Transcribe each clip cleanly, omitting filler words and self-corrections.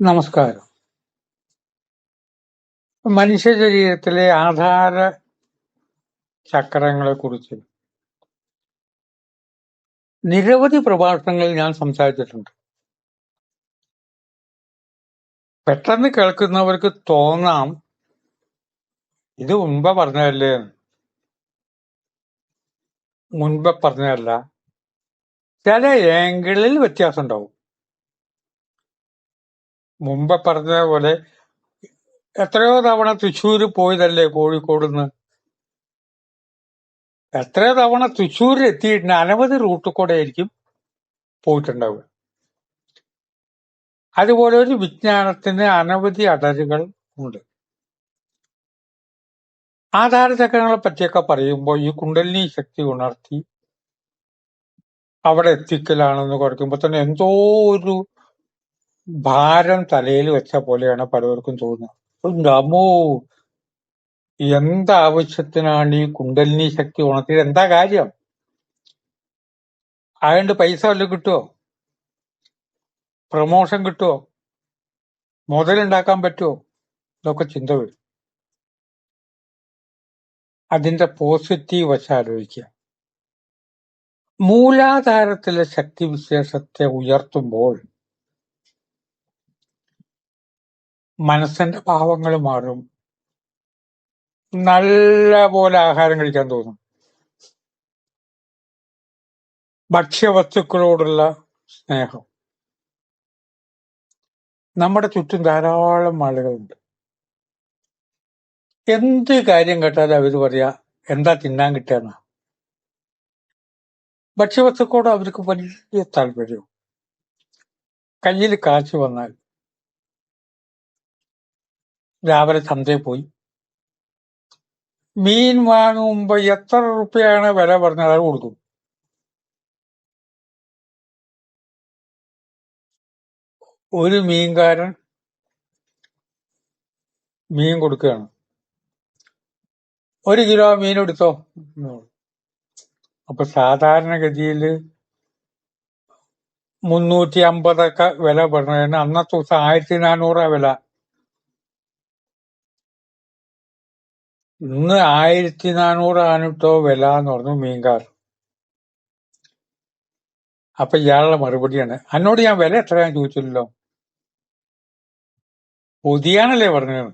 നമസ്കാരം. മനുഷ്യ ശരീരത്തിലെ ആധാര ചക്രങ്ങളെക്കുറിച്ച് നിരവധി പ്രഭാഷണങ്ങളിൽ ഞാൻ സംസാരിച്ചിട്ടുണ്ട്. പെട്ടെന്ന് കേൾക്കുന്നവർക്ക് തോന്നാം ഇത് മുൻപേ പറഞ്ഞതല്ലേ എന്ന്. മുൻപേ പറഞ്ഞതല്ല. ചില ഏങ്കിളിൽ വ്യത്യാസം ഉണ്ടാവും. മുമ്പേ പറഞ്ഞതുപോലെ എത്രയോ തവണ തൃശ്ശൂര് പോയതല്ലേ കോഴിക്കോടുന്ന്. എത്രയോ തവണ തൃശ്ശൂരിൽ എത്തിയിട്ടുണ്ട്. അനവധി റൂട്ടിൽ കൂടെ ആയിരിക്കും പോയിട്ടുണ്ടാവുക. അതുപോലെ ഒരു വിജ്ഞാനത്തിന് അനവധി അടരുകൾ ഉണ്ട്. ആധാരചക്രങ്ങളെ പറ്റിയൊക്കെ പറയുമ്പോൾ ഈ കുണ്ടലിനി ശക്തി ഉണർത്തി അവിടെ എത്തിക്കലാണെന്ന് കുറയ്ക്കുമ്പോൾ തന്നെ എന്തോ ഒരു ഭാരം തലയിൽ വെച്ച പോലെയാണ് പലവർക്കും തോന്നുന്നത്. അമ്മോ, എന്താവശ്യത്തിനാണ് ഈ കുണ്ടലിനി ശക്തി ഉണർത്തിയത്? എന്താ കാര്യം? അതുകൊണ്ട് പൈസ വല്ലതും കിട്ടുമോ? പ്രൊമോഷൻ കിട്ടുമോ? മുതലുണ്ടാക്കാൻ പറ്റുമോ? ഇതൊക്കെ ചിന്ത വരും. അതിന്റെ പോസിറ്റീവ് വശം ആലോചിക്കുക. മൂലാധാരത്തിലെ ശക്തിവിശേഷത്തെ ഉയർത്തുമ്പോൾ മനസ്സിന്റെ ഭാവങ്ങൾ മാറും. നല്ല പോലെ ആഹാരം കഴിക്കാൻ തോന്നും. ഭക്ഷ്യവസ്തുക്കളോടുള്ള സ്നേഹം. നമ്മുടെ ചുറ്റും ധാരാളം ആളുകളുണ്ട്. എന്ത് കാര്യം കേട്ടാലും അവര് പറയാ എന്താ തിന്നാൻ കിട്ടുക. ഭക്ഷ്യവസ്തുക്കളോട് അവർക്ക് വലിയ താല്പര്യം. കയ്യിൽ കാശ് വന്നാൽ രാവിലെ ചന്തയിൽ പോയി മീൻ വാങ്ങുമ്പോ എത്ര റുപ്യാണ് വില പറഞ്ഞാൽ അത് കൊടുക്കും. ഒരു മീൻകാരൻ മീൻ കൊടുക്കുകയാണ്. 1 കിലോ മീൻ എടുത്തോ. അപ്പൊ സാധാരണഗതിയിൽ 350 വില പറഞ്ഞതിന് അന്നത്തെ ദിവസം 1400 വില. ഇന്ന് 1400 കേട്ടോ വില എന്ന് പറഞ്ഞു മീൻകാർ. അപ്പൊ ഇയാളുടെ മറുപടിയാണ്, എന്നോട് ഞാൻ വില എത്രയാന്ന് ചോദിച്ചില്ലല്ലോ, പൊതിയാണല്ലേ പറഞ്ഞത്.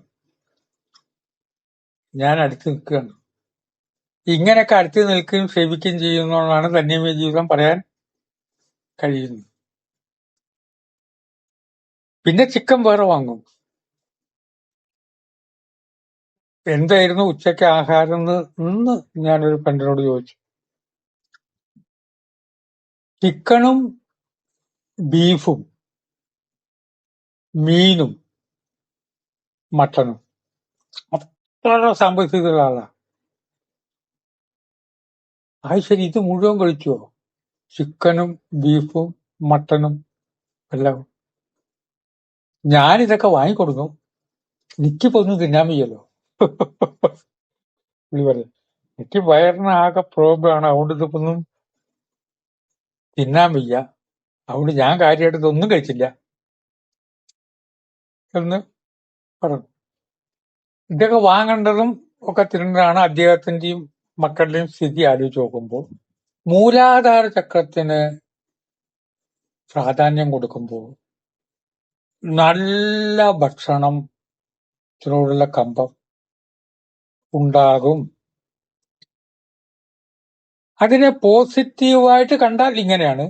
ഞാൻ അടുത്ത് നിൽക്കുകയാണ്. ഇങ്ങനെയൊക്കെ അടുത്ത് നിൽക്കുകയും സേവിക്കുകയും ചെയ്യുന്നതാണ് ധന്യമേ ജീവിതം പറയാൻ കഴിയുന്നത്. പിന്നെ ചിക്കൻ വേറെ വാങ്ങും. എന്തായിരുന്നു ഉച്ചയ്ക്ക് ആഹാരം എന്ന് ഞാനൊരു ഫ്രണ്ടിനോട് ചോദിച്ചു. ചിക്കനും ബീഫും മീനും മട്ടനും. അത്ര സാമ്പത്തികമുള്ള ആളാ. അത് ശരി, ഇത് മുഴുവൻ കഴിച്ചുവോ? ചിക്കനും ബീഫും മട്ടനും എല്ലാം. ഞാനിതൊക്കെ വാങ്ങിക്കൊടുക്കും, എനിക്കിപ്പോ ഒന്നും തിന്നാൻ വയ്യല്ലോ. പുള്ളി പറയും, എനിക്ക് വയറിന് ആകെ പ്രോബ്ലമാണ്, അതുകൊണ്ട് ഇതിപ്പോ ഒന്നും തിന്നാൻ വയ്യ, അതുകൊണ്ട് ഞാൻ കാര്യമായിട്ട് ഇതൊന്നും കഴിച്ചില്ല എന്ന് പറഞ്ഞു. ഇതൊക്കെ വാങ്ങേണ്ടതും ഒക്കെ തിന്നതാണ്. അദ്ദേഹത്തിന്റെയും മക്കളുടെയും സ്ഥിതി ആലോചിച്ച് നോക്കുമ്പോൾ മൂലാധാര ചക്രത്തിന് പ്രാധാന്യം കൊടുക്കുമ്പോൾ നല്ല ഭക്ഷണത്തിനോടുള്ള കമ്പം ഉണ്ടാകും. അതിനെ പോസിറ്റീവായിട്ട് കണ്ടാൽ ഇങ്ങനെയാണ്.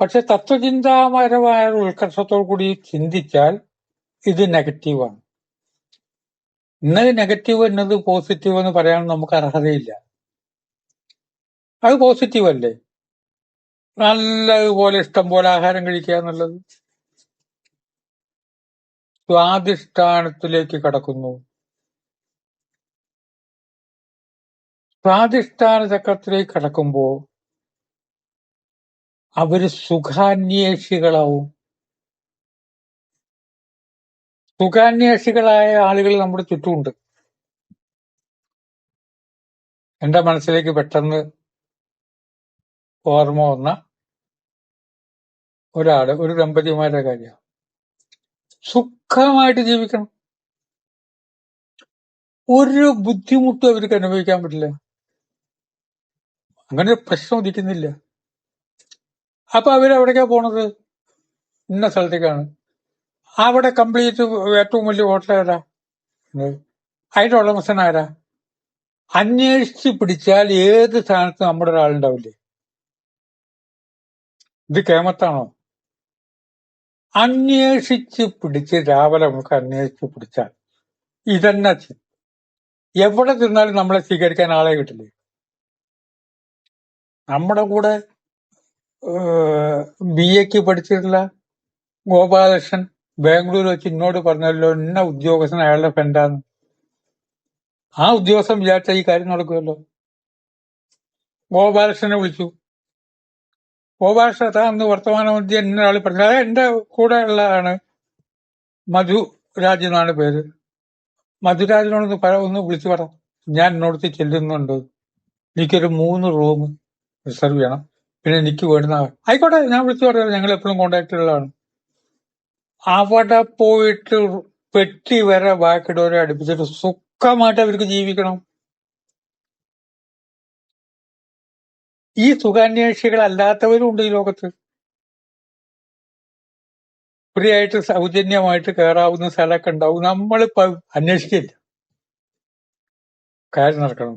പക്ഷെ തത്വചിന്താപരമായ ഉത്കർഷത്തോടു കൂടി ചിന്തിച്ചാൽ ഇത് നെഗറ്റീവാണ്. ഇന്നത് നെഗറ്റീവ് എന്നത് പോസിറ്റീവ് എന്ന് പറയാൻ നമുക്ക് അർഹതയില്ല. അത് പോസിറ്റീവ് അല്ലേ? നല്ലതുപോലെ ഇഷ്ടം പോലെ ആഹാരം കഴിക്കുക എന്നുള്ളത്. സ്വാധിഷ്ഠാനത്തിലേക്ക് കടക്കുന്നു. സ്വാധിഷ്ഠാന ചക്രത്തിലേക്ക് കടക്കുമ്പോൾ അവര് സുഖാന്വേഷികളാവും. സുഖാന്വേഷികളായ ആളുകൾ നമ്മുടെ ചുറ്റുമുണ്ട്. എന്റെ മനസ്സിലേക്ക് പെട്ടെന്ന് ഓർമ്മ വന്ന ഒരു ദമ്പതിമാരുടെ കാര്യമാണ്. സുഖമായിട്ട് ജീവിക്കണം. ഒരു ബുദ്ധിമുട്ടും അവർക്ക് അനുഭവിക്കാൻ പറ്റില്ല. അങ്ങനെ ഒരു പ്രശ്നം ഉദിക്കുന്നില്ല. അപ്പൊ അവരെവിടേക്കാ പോണത്? ഇന്ന സ്ഥലത്തേക്കാണ്. അവിടെ കംപ്ലീറ്റ് ഏറ്റവും വലിയ ഹോട്ടൽ ആരാ? അതിന്റെ ഉടമസ്ഥൻ ആരാ? അന്വേഷിച്ച് പിടിച്ചാൽ ഏത് സ്ഥാനത്ത് നമ്മുടെ ഒരാളുണ്ടാവില്ലേ? ഇത് കേമത്താണോ? അന്വേഷിച്ച് പിടിച്ച് രാവിലെ നമുക്ക് അന്വേഷിച്ച് പിടിച്ചാൽ ഇതന്നെ എവിടെ ചെന്നാലും നമ്മളെ സ്വീകരിക്കാൻ ആളെ കിട്ടില്ലേ? നമ്മുടെ കൂടെ BA പഠിച്ചിട്ടുള്ള ഗോപാലകൃഷ്ണൻ ബാംഗ്ലൂർ വെച്ച് എന്നോട് പറഞ്ഞല്ലോ, ഇന്ന ഉദ്യോഗസ്ഥൻ അയാളുടെ ഫ്രണ്ടാന്ന്. ആ ഉദ്യോഗസ്ഥൻ വിചാരിച്ച ഈ കാര്യം നടക്കുമല്ലോ. ഗോപാലകൃഷ്ണനെ വിളിച്ചു. ഗോപാലകൃഷ്ണൻ അന്ന് വർത്തമാനമന്ത്രി ഇന്ന ആൾ പറഞ്ഞു, അതായത് എന്റെ കൂടെ ഉള്ളതാണ് മധുരാജ് എന്നാണ് പേര്. മധുരാജിനോടൊന്ന് ഒന്ന് വിളിച്ചു പറ, ഞാൻ എന്നോടത്ത് ചെല്ലുന്നുണ്ട്, എനിക്കൊരു 3 റൂം റിസർവ് ചെയ്യണം, പിന്നെ എനിക്ക് വേണ്ടുന്ന. ആയിക്കോട്ടെ, ഞാൻ വിളിച്ചു പറയാം, ഞങ്ങൾ എപ്പോഴും കോണ്ടാക്റ്റിലുള്ളതാണ്. അവിടെ പോയിട്ട് പെട്ടി വരെ ബാക്കിടവരെ അടുപ്പിച്ചിട്ട് സുഖമായിട്ട് അവർക്ക് ജീവിക്കണം. ഈ സുഖാന്വേഷികളല്ലാത്തവരും ഉണ്ട് ഈ ലോകത്ത്. ഫ്രീ ആയിട്ട് സൗജന്യമായിട്ട് കയറാവുന്ന സ്ഥലമൊക്കെ ഉണ്ടാവും. നമ്മളിപ്പോ അന്വേഷിക്കില്ല, കാര്യം നടക്കണം.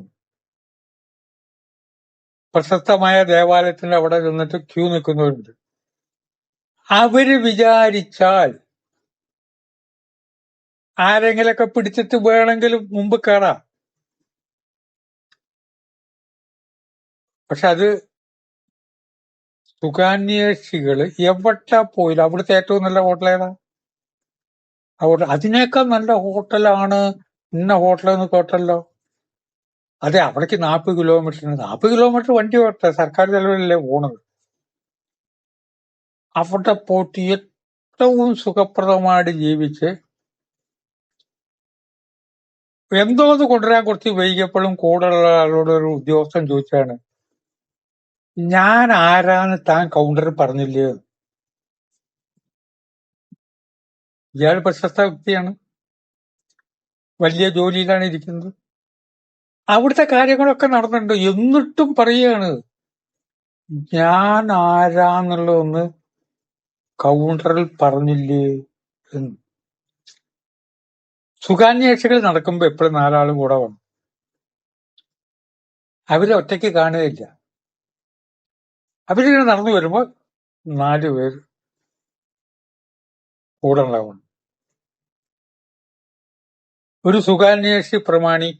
പ്രശസ്തമായ ദേവാലയത്തിന്റെ അവിടെ നിന്നിട്ട് ക്യൂ നിൽക്കുന്നവരുണ്ട്. അവര് വിചാരിച്ചാൽ ആരെങ്കിലൊക്കെ പിടിച്ചിട്ട് വേണമെങ്കിലും മുമ്പ് കയറാം. പക്ഷെ അത് സുഖാന്വേഷികള് എവിടെ പോയില്ല. അവിടുത്തെ ഏറ്റവും നല്ല ഹോട്ടൽ ഏതാ? അതിനേക്കാൾ നല്ല ഹോട്ടലാണ് ഇന്ന ഹോട്ടലെന്ന് കേട്ടല്ലോ. അതെ, അവിടേക്ക് 40 കിലോമീറ്ററിന് 40 കിലോമീറ്റർ വണ്ടി ഓട്ടെ, സർക്കാർ ചെലവിലല്ലേ പോണത്. അവിടെ പോയിട്ട് ഏറ്റവും സുഖപ്രദമായിട്ട് ജീവിച്ച് എന്തോന്ന് കൊണ്ടുവരാൻ കുറച്ച് വൈകിയപ്പോഴും കൂടെയുള്ള ആളോട് ഒരു ഉദ്യോഗസ്ഥൻ ചോദിച്ചാണ്, ഞാൻ ആരാന്ന് താൻ കൗണ്ടറിൽ പറഞ്ഞില്ലേ? ഇയാൾ പ്രശസ്ത വ്യക്തിയാണ്, വലിയ ജോലിയിലാണ് ഇരിക്കുന്നത്, അവിടുത്തെ കാര്യങ്ങളൊക്കെ നടന്നിട്ടുണ്ട്. എന്നിട്ടും പറയുകയാണ്, ഞാൻ ആരാന്നുള്ളതൊന്ന് കൗണ്ടറിൽ പറഞ്ഞില്ലേ എന്ന്. സുഖാന്വേഷികൾ നടക്കുമ്പോ എപ്പോഴും 4 ആളും കൂടെ വന്നു. അവര് ഒറ്റയ്ക്ക് കാണുകയില്ല. അവരിങ്ങനെ നടന്നു വരുമ്പോ 4 പേര് കൂടെ ഉണ്ടാവണം. ഒരു സുഖാന്വേഷി പ്രമാണി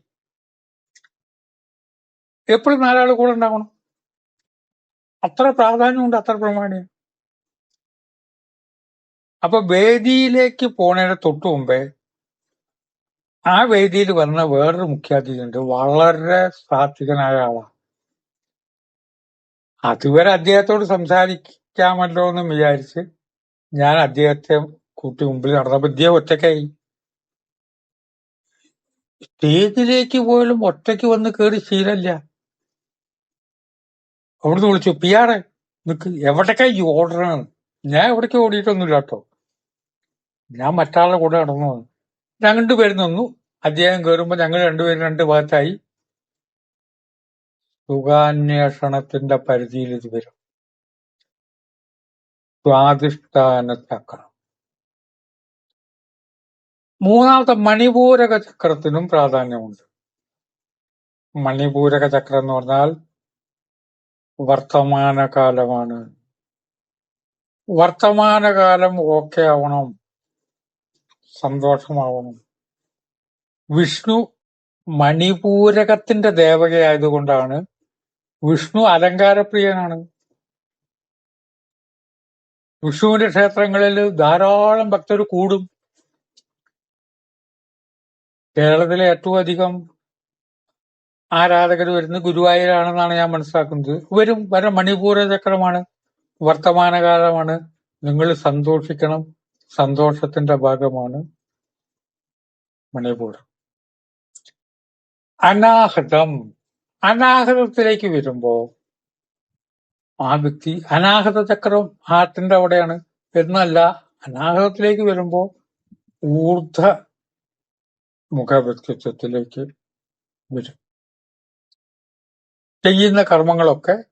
എപ്പോഴും 4 ആള് കൂടെ ഉണ്ടാവണം. അത്ര പ്രാധാന്യമുണ്ട്, അത്ര പ്രമാണിയാണ്. അപ്പൊ വേദിയിലേക്ക് പോണേന് തൊട്ടു മുമ്പേ ആ വേദിയിൽ വന്ന വേറൊരു മുഖ്യാതിഥിയുണ്ട്, വളരെ സാത്വികനായ ആളാണ്. അതുവരെ അദ്ദേഹത്തോട് സംസാരിക്കാമല്ലോ എന്ന് വിചാരിച്ച് ഞാൻ അദ്ദേഹത്തെ കൂട്ടി മുമ്പിൽ നടന്നപ്പോ ഇദ്ദേഹം ഒറ്റയ്ക്കായി. സ്റ്റേജിലേക്ക് പോലും ഒറ്റയ്ക്ക് വന്ന് കയറി ശീലമില്ല. അവിടുന്ന് വിളിച്ചു, പിയാറെ നിക്ക്, എവിടേക്കാ ഈ ഓടണം? ഞാൻ എവിടേക്ക് ഓടിയിട്ടൊന്നുമില്ല കേട്ടോ, ഞാൻ മറ്റാളുടെ കൂടെ നടന്നു. 2 പേര് നിന്നു. അദ്ദേഹം കയറുമ്പോ ഞങ്ങൾ 2 പേരും 2 ഭാഗത്തായി. സുഖാന്വേഷണത്തിന്റെ പരിധിയിൽ ഇത് വരും. സ്വാധിഷ്ഠാന ചക്രം. 3ാമത്തെ മണിപൂരക ചക്രത്തിനും പ്രാധാന്യമുണ്ട്. മണിപൂരക ചക്രം എന്ന് പറഞ്ഞാൽ വർത്തമാനകാലമാണ്. വർത്തമാനകാലം ഓക്കെ ആവണം, സന്തോഷമാവണം. വിഷ്ണു മണിപൂരകത്തിന്റെ ദേവതയായതുകൊണ്ടാണ് വിഷ്ണു അലങ്കാരപ്രിയനാണ്. വിഷ്ണുവിന്റെ ക്ഷേത്രങ്ങളിൽ ധാരാളം ഭക്തർ കൂടും. കേരളത്തിലെ ഏറ്റവും അധികം ആരാധകർ വരുന്നത് ഗുരുവായൂരാണെന്നാണ് ഞാൻ മനസ്സിലാക്കുന്നത്. വരെ മണിപൂര ചക്രമാണ്, വർത്തമാനകാലമാണ്, നിങ്ങൾ സന്തോഷിക്കണം, സന്തോഷത്തിന്റെ ഭാഗമാണ് മണിപൂർ. അനാഹതം. അനാഹതത്തിലേക്ക് വരുമ്പോ ആ വ്യക്തി, അനാഹത ചക്രം ഹാർട്ടിന്റെ അവിടെയാണ് എന്നല്ല, അനാഹതത്തിലേക്ക് വരുമ്പോ ഊർധ മുഖ വ്യക്തിത്വത്തിലേക്ക് വരും. ചെയ്യുന്ന കർമ്മങ്ങളൊക്കെ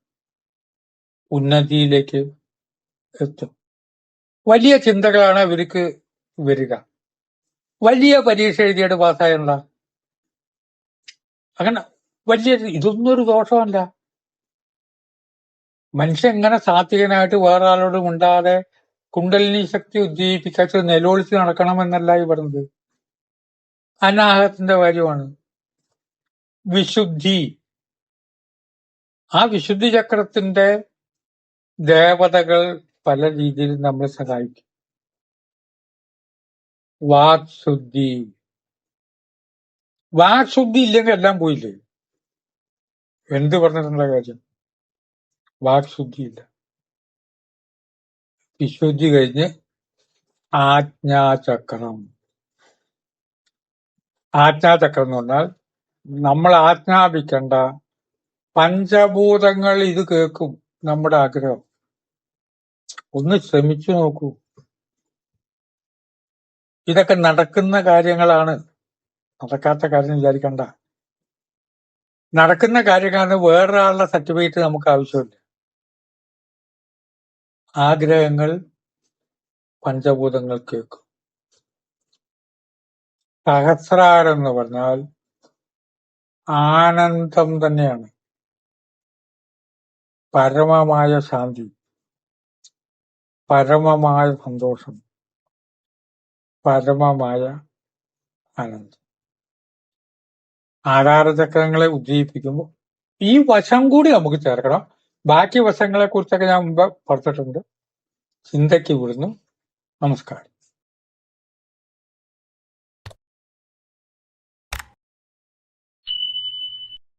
ഉന്നതിയിലേക്ക് എത്തും. വലിയ ചിന്തകളാണ് ഇവർക്ക് വരിക. വലിയ പരീക്ഷ എഴുതിയിട്ട് പാസ്സായണ്ട അങ്ങനെ വലിയ ഇതൊന്നും ഒരു ദോഷമല്ല. മനുഷ്യൻ എങ്ങനെ സാത്വികനായിട്ട് വേറെ ആളോട് മിണ്ടാതെ കുണ്ടലിനി ശക്തി ഉദ്ദീപിക്കാത്ത നിലവിളിച്ച് നടക്കണമെന്നല്ല ഈ പറഞ്ഞത്. അനാഹത്തിന്റെ കാര്യമാണ്. വിശുദ്ധി, ആ വിശുദ്ധി ചക്രത്തിന്റെ ദേവതകൾ പല രീതിയിൽ നമ്മളെ സഹായിക്കും. വാക്ശുദ്ധി, വാക്ശുദ്ധി ഇല്ലെങ്കിൽ എല്ലാം പോയില്ലേ. എന്ത് പറഞ്ഞിട്ടുള്ള കാര്യം? വാക്ശുദ്ധി ഇല്ല. വിശുദ്ധി കഴിഞ്ഞ് ആജ്ഞാചക്രം. ആജ്ഞാചക്രം എന്ന് പറഞ്ഞാൽ നമ്മൾ ആജ്ഞാപിക്കേണ്ട പഞ്ചഭൂതങ്ങൾ ഇത് കേൾക്കും നമ്മുടെ ആഗ്രഹം. ഒന്ന് ശ്രമിച്ചു നോക്കൂ. ഇതൊക്കെ നടക്കുന്ന കാര്യങ്ങളാണ്, നടക്കാത്ത കാര്യം വിചാരിക്കണ്ട. നടക്കുന്ന കാര്യങ്ങളാണ്. വേറൊരാളുടെ സർട്ടിഫിക്കറ്റ് നമുക്ക് ആവശ്യമില്ല. ആഗ്രഹങ്ങൾ പഞ്ചഭൂതങ്ങൾ കേൾക്കും. സഹസ്രാരം എന്ന് പറഞ്ഞാൽ ആനന്ദം തന്നെയാണ്. പരമമായ ശാന്തി, പരമമായ സന്തോഷം, പരമമായ ആനന്ദം. ആധാരചക്രങ്ങളെ ഉജ്ജീവിപ്പിക്കുമ്പോൾ ഈ വശം കൂടി നമുക്ക് ചേർക്കണം. ബാക്കി വശങ്ങളെ കുറിച്ചൊക്കെ ഞാൻ മുമ്പ് പറഞ്ഞിട്ടുണ്ട്. ചിന്തയ്ക്ക് വിടുന്നു. നമസ്കാരം.